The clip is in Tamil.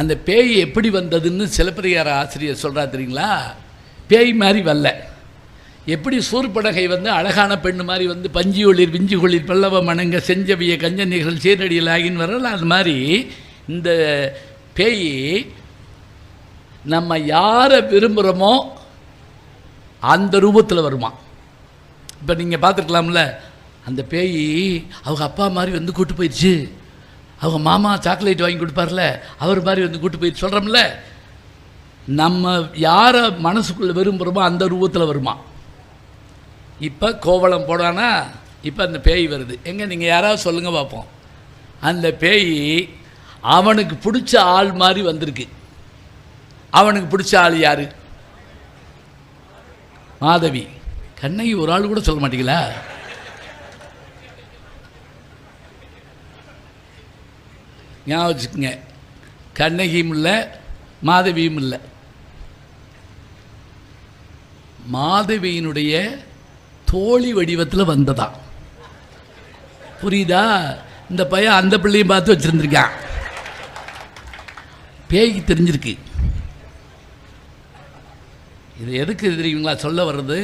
அந்த பேய் எப்படி வந்ததுன்னு சிலப்பதிகார ஆசிரியர் சொல்கிறா தெரியுங்களா? பேய் மாதிரி வரல. எப்படி சூர்படகை வந்து அழகான பெண்ணு மாதிரி வந்து பஞ்சி ஒளிர் விஞ்சி கொளிர் பல்லவ மணங்க செஞ்சவிய கஞ்சனிகள் சீரடியில் ஆகின்னு வரல, அது மாதிரி இந்த பேய் நம்ம யாரை விரும்புகிறோமோ அந்த ரூபத்தில் வருமா. இப்போ நீங்கள் பார்த்துருக்கலாம்ல, அந்த பேய் அவங்க அப்பா மாதிரி வந்து கூட்டு போயிடுச்சு, அவங்க மாமா சாக்லேட் வாங்கி கொடுப்பார்ல அவர் மாதிரி வந்து கூட்டு போயிடுச்சு சொல்கிறோம்ல. நம்ம யாரை மனசுக்குள்ளே விரும்புகிறோமோ அந்த ரூபத்தில் வருமா. இப்போ கோவளம் போடானா இப்போ அந்த பேய் வருது. எங்கே நீங்கள் யாராவது சொல்லுங்கள் பார்ப்போம். அந்த பேய் அவனுக்கு பிடிச்ச ஆள் மாதிரி வந்திருக்கு. அவனுக்கு பிடிச்ச ஆள் யார்? மாதவி. கண்ணகி ஒரு ஆள் கூட சொல்ல மாட்டீங்களா? ஞாபகம் வச்சுக்கோங்க, கண்ணகியும் இல்லை மாதவியும் இல்லை. மாதவியினுடைய தோழி வடிவத்தில் வந்ததான். புரியுதா? இந்த பையன் அந்த பிள்ளையும் பார்த்து வச்சுருந்துருக்கான். பேய்க்கு தெரிஞ்சிருக்கு. இது எதுக்கு தெரியுங்களா சொல்ல வர்றது?